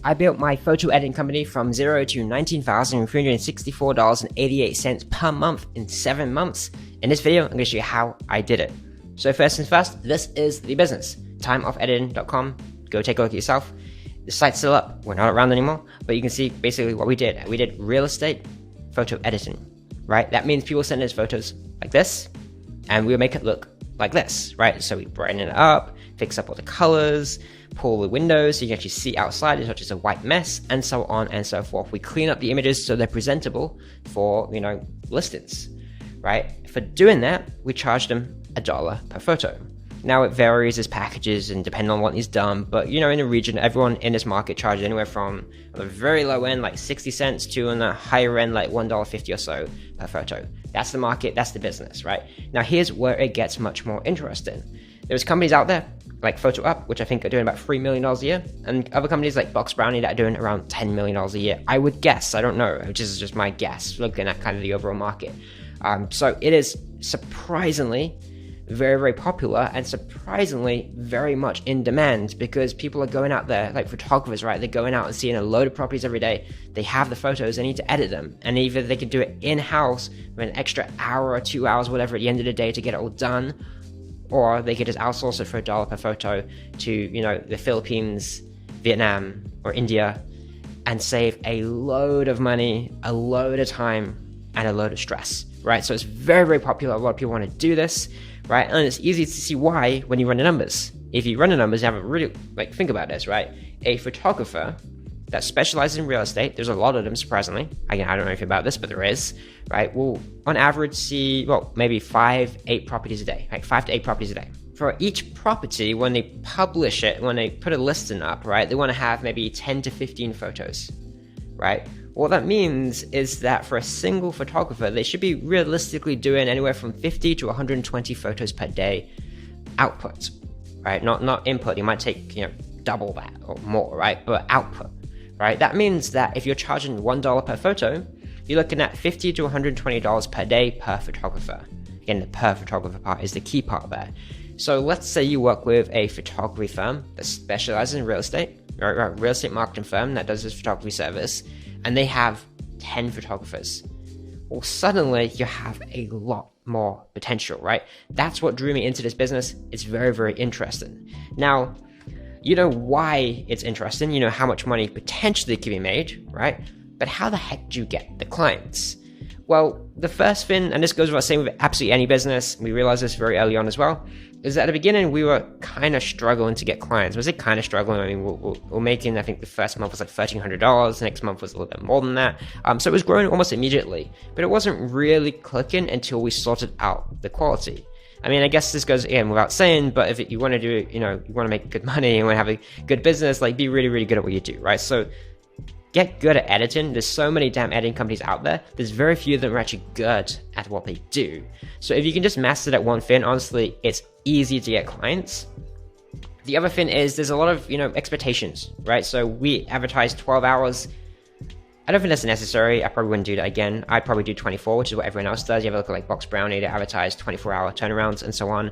I built my photo editing company from zero to $19,364.88 per month in 7 months. In this video, I'm going to show you how I did it. So first things first, this is the business, timeoffediting.com. Go take a look at yourself. The site's still up. We're not around anymore, but you can see basically what we did. We did real estate photo editing, right? That means people send us photos like this, and we'll make it look like this, right? So we brighten it up, fix up all the colors, pull the windows so you can actually see outside, it's not just a white mess, and so on and so forth. We clean up the images so they're presentable for, listings, right? For doing that, we charge them $1 per photo. Now it varies as packages and depending on what is done, but in the region, everyone in this market charges anywhere from the very low end, like 60 cents, to on the higher end, like $1.50 or so per photo. That's the market, that's the business, right? Now here's where it gets much more interesting. There's companies out there like Photo Up, which I think are doing about $3 million a year, and other companies like Box Brownie that are doing around $10 million a year. I would guess, I don't know, which is just my guess, looking at kind of the overall market. So it is surprisingly very, very popular and surprisingly very much in demand because people are going out there, like photographers, right? They're going out and seeing a load of properties every day. They have the photos, they need to edit them. And either they can do it in-house with an extra hour or 2 hours, whatever, at the end of the day to get it all done, or they could just outsource it for $1 per photo to, the Philippines, Vietnam, or India, and save a load of money, a load of time, and a load of stress, right? So it's very, very popular. A lot of people want to do this, right? And it's easy to see why when you run the numbers. If you run the numbers, you have a really, think about this, right? A photographer that specializes in real estate, there's a lot of them, surprisingly. Again, I don't know if about this, but there is, right? Will on average see, maybe 5-8 properties a day, right? 5 to 8 properties a day. For each property, when they publish it, when they put a listing up, right, they want to have maybe 10 to 15 photos, right? What that means is that for a single photographer, they should be realistically doing anywhere from 50 to 120 photos per day output, right? Not input. You might take, double that or more, right? But output, right? That means that if you're charging $1 per photo, you're looking at $50 to $120 per day per photographer. Again, the per photographer part is the key part there. So let's say you work with a photography firm that specializes in real estate, or a real estate marketing firm that does this photography service, and they have 10 photographers. Well, suddenly you have a lot more potential, right? That's what drew me into this business. It's very, very interesting. Now, you know why it's interesting, you know how much money potentially can be made, right? But how the heck do you get the clients? Well, the first thing, and this goes without saying with absolutely any business, we realized this very early on as well, is that at the beginning we were kind of struggling to get clients. Was it kind of struggling? I mean, we're making, I think the first month was like $1,300, the next month was a little bit more than that. So it was growing almost immediately, but it wasn't really clicking until we sorted out the quality. I mean, I guess this goes again without saying, but if you want to do it, you want to make good money, you want to have a good business, be really, really good at what you do, right? So get good at editing. There's so many damn editing companies out there. There's very few of them are actually good at what they do. So if you can just master that one thing, honestly, it's easy to get clients. The other thing is there's a lot of, expectations, right? So we advertise 12 hours. I don't think that's necessary. I probably wouldn't do that again. I'd probably do 24, which is what everyone else does. You have a look at Box Brownie, they advertise 24-hour turnarounds and so on.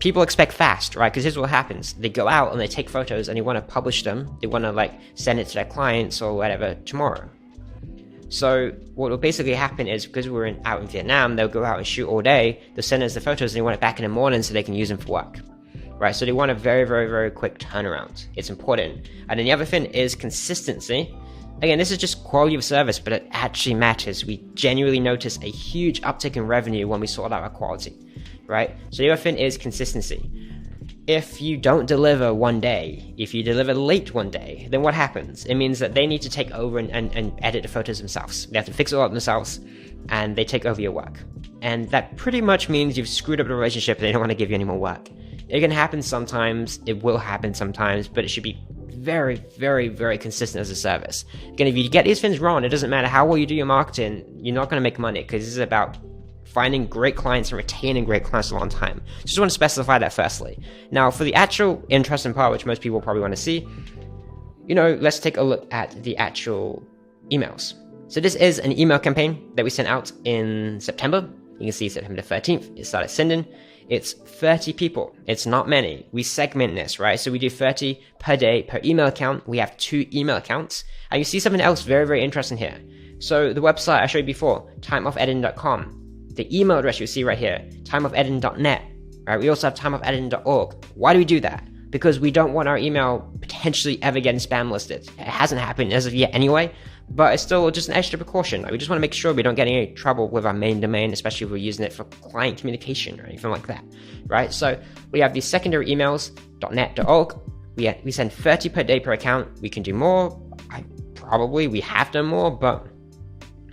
People expect fast, right? Because here's what happens. They go out and they take photos and they want to publish them. They want to send it to their clients or whatever tomorrow. So what will basically happen is because we're out in Vietnam, they'll go out and shoot all day. They'll send us the photos and they want it back in the morning so they can use them for work, right? So they want a very, very, very quick turnaround. It's important. And then the other thing is consistency. Again, this is just quality of service, but it actually matters. We genuinely notice a huge uptick in revenue when we sort out our quality, right? So the other thing is consistency. If you don't deliver one day, if you deliver late one day, then what happens? It means that they need to take over and edit the photos themselves. They have to fix it all up themselves, and they take over your work. And that pretty much means you've screwed up the relationship and they don't want to give you any more work. It can happen sometimes, it will happen sometimes, but it should be very, very, very consistent as a service. Again, if you get these things wrong, it doesn't matter how well you do your marketing, you're not going to make money because this is about finding great clients and retaining great clients a long time. Just want to specify that firstly. Now, for the actual interesting part, which most people probably want to see, let's take a look at the actual emails. So this is an email campaign that we sent out in September. You can see September the 13th, it started sending. It's 30 people. It's not many. We segment this, right? So we do 30 per day per email account. We have 2 email accounts. And you see something else very, very interesting here. So the website I showed you before, timeoffediting.com. The email address you see right here, timeoffediting.net. Right? We also have timeoffediting.org. Why do we do that? Because we don't want our email potentially ever getting spam listed. It hasn't happened as of yet anyway, but it's still just an extra precaution. Like, we just want to make sure we don't get any trouble with our main domain, especially if we're using it for client communication or anything like that, right? So we have these secondary emails, .net.org. We send 30 per day per account. We can do more. We have done more, but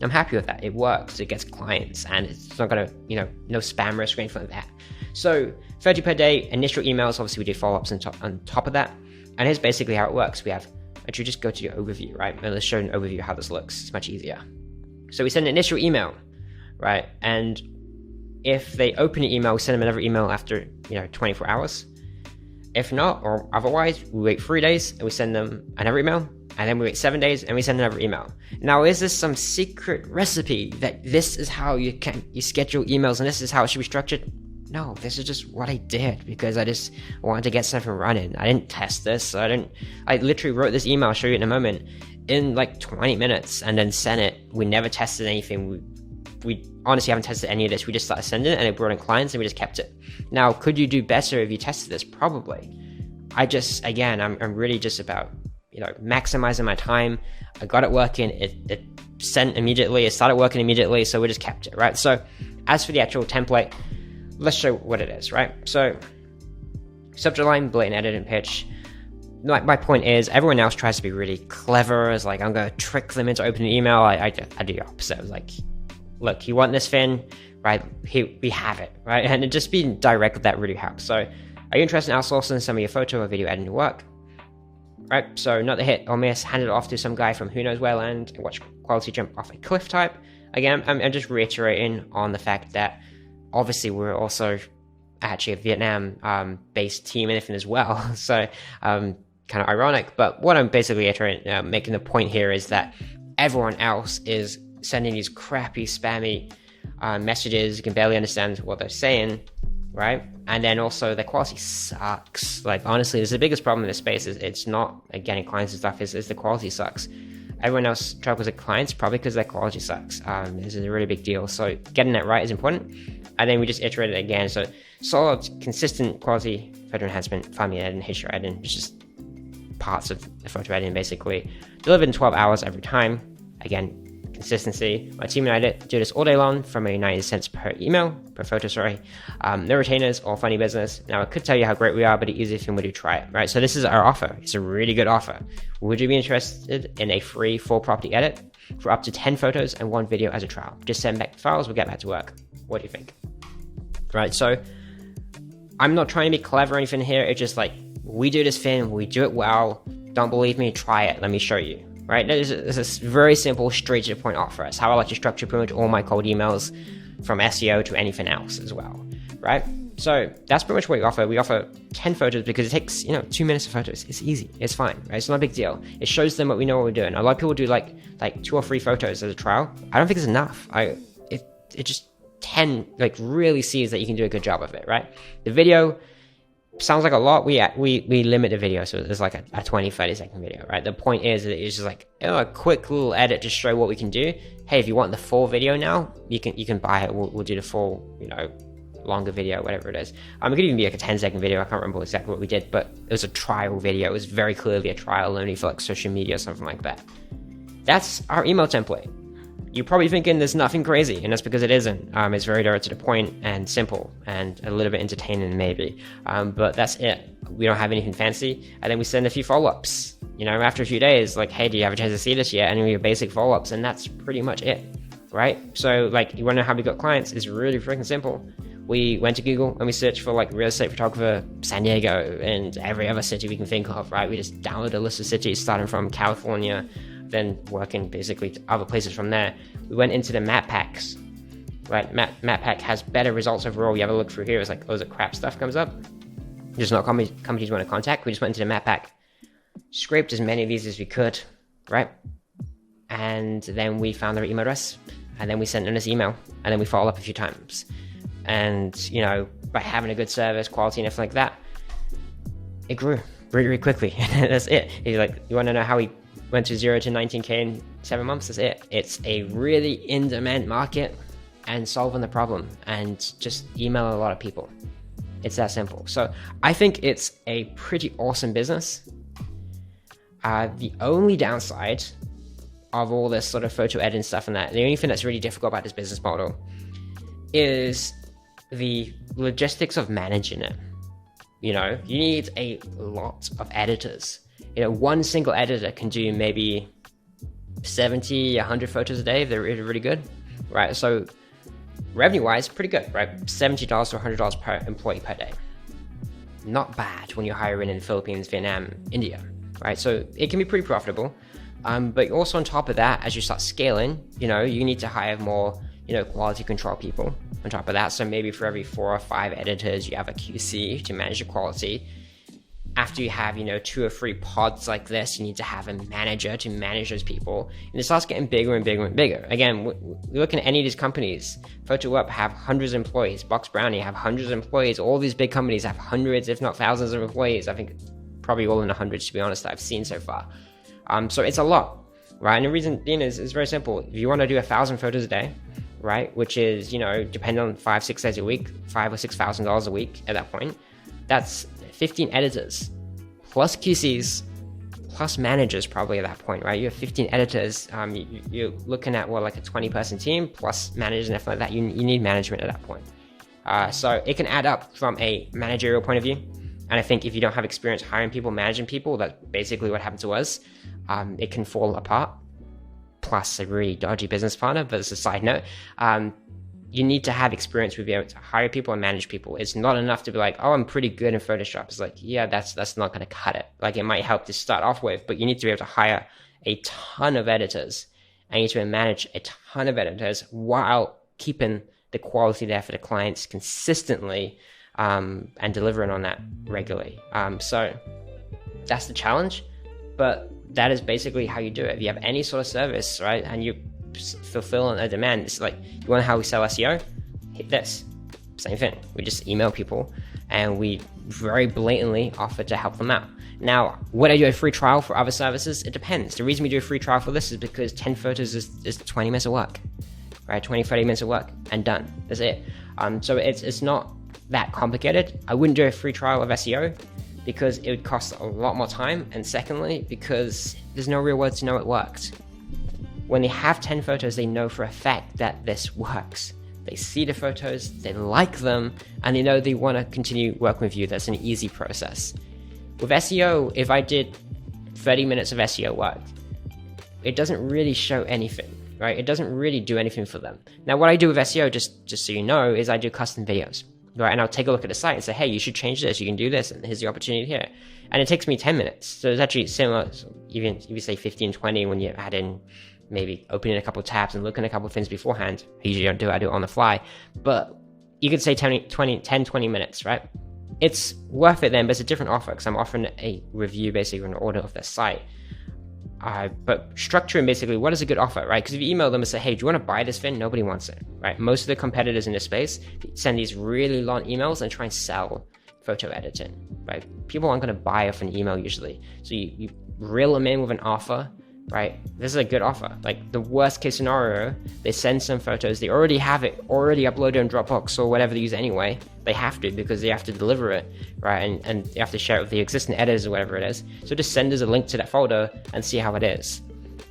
I'm happy with that. It works. It gets clients, and it's not gonna, no spam risk or anything like that. So 30 per day, initial emails. Obviously, we do follow-ups on top of that. And here's basically how it works. We have, actually just go to your overview, right? And let's show an overview of how this looks. It's much easier. So we send an initial email, right? And if they open the email, we send them another email after, 24 hours. If not, or otherwise, we wait 3 days and we send them another email. And then we wait 7 days and we send another email. Now, is this some secret recipe that this is how you schedule emails and this is how it should be structured? No, this is just what I did because I just wanted to get something running. I didn't test this. I literally wrote this email, I'll show you in a moment, in like 20 minutes and then sent it. We never tested anything. We honestly haven't tested any of this. We just started sending it and it brought in clients and we just kept it. Now, could you do better if you tested this? Probably. I'm really just about, maximizing my time. I got it working. It sent immediately. It started working immediately. So we just kept it, right? So as for the actual template, let's show what it is, right? So subject line, blatant edit and pitch. My point is, everyone else tries to be really clever. It's like, I'm going to trick them into opening an email. I do the opposite. I was like, look, you want this thing, right? Here, we have it, right? And just being direct with that really helps. So are you interested in outsourcing some of your photo or video editing work? Right, so not the hit or miss, hand it off to some guy from who knows where land and watch quality jump off a cliff type. Again, I'm just reiterating on the fact that obviously we're also actually a Vietnam based team and everything as well. So kind of ironic, but what I'm basically reiterating, making the point here is that everyone else is sending these crappy spammy messages. You can barely understand what they're saying, right? And then also the quality sucks. Like, honestly, this is the biggest problem in this space. Is it's not getting clients and stuff, is the quality sucks. Everyone else struggles with clients probably because their quality sucks. This is a really big deal. So getting that right is important. And then we just iterate it again. So solid, consistent quality photo enhancement, family editing, history editing, it's just parts of the photo editing basically. Delivered in 12 hours every time. Again, consistency. My team and I do this all day long from a 90 cents per photo, sorry. No retainers or funny business. Now, I could tell you how great we are, but the easiest thing would do, try it, right? So this is our offer. It's a really good offer. Would you be interested in a free full property edit for up to 10 photos and 1 video as a trial? Just send back the files, we'll get back to work. What do you think? Right, so I'm not trying to be clever or anything here. It's just like, we do this thing, we do it well. Don't believe me? Try it. Let me show you. Right, there's a very simple, straight to the point offer. It's how I like to structure pretty much all my cold emails, from SEO to anything else as well, right? So that's pretty much what we offer. We offer 10 photos because it takes 2 minutes of photos. It's easy, it's fine, right? It's not a big deal. It shows them what we know what we're doing. A lot of people do like 2 or 3 photos as a trial. I don't think it's enough. It just 10 really sees that you can do a good job of it, right? The video sounds like a lot. We limit the video, so there's like a 20-30 second video, right? The point is that it's just like a quick little edit to show what we can do. Hey, if you want the full video now, you can buy it. We'll do the full, longer video, whatever it is. It could even be like a 10-second video. I can't remember exactly what we did, but it was a trial video. It was very clearly a trial only for social media or something like that. That's our email template. You're probably thinking there's nothing crazy, and that's because it isn't. It's very direct to the point and simple and a little bit entertaining maybe, but that's it. We don't have anything fancy, and then we send a few follow-ups, after a few days, like, hey, do you have a chance to see this yet? And we have basic follow-ups, and that's pretty much it, right? So you want to know how we got clients? It's really freaking simple. We went to Google and we searched for real estate photographer San Diego and every other city we can think of, right? We just downloaded a list of cities starting from California, then working basically to other places from there. We went into the map packs, right? Map pack has better results overall. You have a look through here, it's like loads of crap stuff comes up. Just not companies want to contact. We just went into the map pack, scraped as many of these as we could, right? And then we found their email address And then we sent them this email, and then we follow up a few times. And, you know, by having a good service, quality, and everything like that, it grew really, really quickly. That's it. He's like, you want to know how he went to 0 to 19K in 7 months? That's it. It's a really in-demand market, and solving the problem, and just email a lot of people. It's that simple. So I think it's a pretty awesome business. The only downside of all this sort of photo editing stuff and that, the only thing that's really difficult about this business model is the logistics of managing it. You know, you need a lot of editors. You know, one single editor can do maybe 70, 100 photos a day if they're really, really good, right? So revenue-wise, pretty good, right? $70 to $100 per employee per day. Not bad when you're hiring in the Philippines, Vietnam, India, right? So it can be pretty profitable. But also on top of that, as you start scaling, you know, you need to hire more, you know, quality control people on top of that. So maybe for every 4 or 5 editors, you have a QC to manage the quality. After you have, you know, 2 or 3 pods like this, you need to have a manager to manage those people. And it starts getting bigger and bigger and bigger. Again, we're looking at any of these companies. PhotoUp have hundreds of employees. Box Brownie have hundreds of employees. All these big companies have hundreds, if not thousands of employees. I think probably all in the hundreds, to be honest, that I've seen so far. So it's a lot, right? And the reason being is very simple. If you want to do 1,000 photos a day, right, which is, you know, depending on 5-6 days a week, $5,000 or $6,000 a week at that point, that's 15 editors, plus QCs, plus managers probably at that point, right? You have 15 editors. You're looking at, well, like a 20-person team, plus managers and everything like that. You need management at that point. So it can add up from a managerial point of view. And I think if you don't have experience hiring people, managing people, that's basically what happened to us. It can fall apart. Plus a really dodgy business partner, but it's a side note. You need to have experience with being able to hire people and manage people. It's not enough to be like, oh, I'm pretty good in Photoshop. It's like, yeah, that's not going to cut it. Like, it might help to start off with, but you need to be able to hire a ton of editors, and you need to manage a ton of editors while keeping the quality there for the clients consistently, and delivering on that regularly. So that's the challenge, but that is basically how you do it. If you have any sort of service, right, and you fulfill a demand, it's like, you want how we sell SEO? Hit this. Same thing. We just email people, and we very blatantly offer to help them out. Now, would I do a free trial for other services? It depends. The reason we do a free trial for this is because 10 photos is 20 minutes of work, right? 20, 30 minutes of work and done. That's it. So it's not that complicated. I wouldn't do a free trial of SEO because it would cost a lot more time, and secondly, because there's no real way to know it worked. When they have 10 photos, they know for a fact that this works. They see the photos, they like them, and they know they want to continue working with you. That's an easy process. With SEO, if I did 30 minutes of SEO work, it doesn't really show anything, right? It doesn't really do anything for them. Now, what I do with SEO, just so you know, is I do custom videos, right? And I'll take a look at the site and say, hey, you should change this, you can do this, and here's the opportunity here. And it takes me 10 minutes. So it's actually similar, even if you say 15, 20, when you add in maybe opening a couple of tabs and looking at a couple of things beforehand. I usually don't do it, I do it on the fly. But you could say 10, 20 minutes, right? It's worth it then, but it's a different offer because I'm offering a review, basically an order of their site. But structuring basically, what is a good offer, right? Because if you email them and say, hey, do you want to buy this thing? Nobody wants it, right? Most of the competitors in this space send these really long emails and try and sell photo editing, right? People aren't going to buy off an email usually. So you reel them in with an offer, right? This is a good offer. Like, the worst case scenario, they send some photos, they already have it already uploaded in Dropbox or whatever they use anyway. They have to, because they have to deliver it, right? And they have to share it with the existing editors or whatever it is. So just send us a link to that folder and see how it is.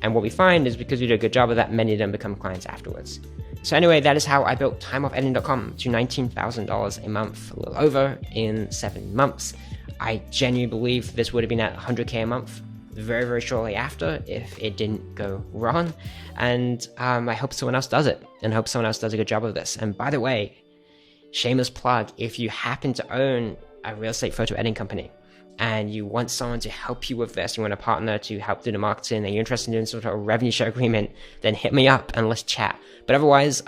And what we find is, because we do a good job of that, many of them become clients afterwards. So anyway, that is how I built timeoffediting.com to $19,000 a month, a little over, in 7 months. I genuinely believe this would have been at 100K a month very, very shortly after if it didn't go wrong. And I hope someone else does it, and hope someone else does a good job of this. And by the way, shameless plug, if you happen to own a real estate photo editing company and you want someone to help you with this, you want a partner to help do the marketing, and you're interested in doing some sort of revenue share agreement, then hit me up and let's chat. But otherwise,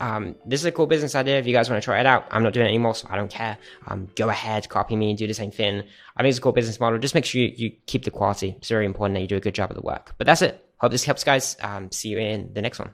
this is a cool business idea. If you guys want to try it out, I'm not doing it anymore, so I don't care. Go ahead, copy me, do the same thing. I think it's a cool business model. Just make sure you keep the quality. It's very important that you do a good job of the work. But that's it. Hope this helps, guys. See you in the next one.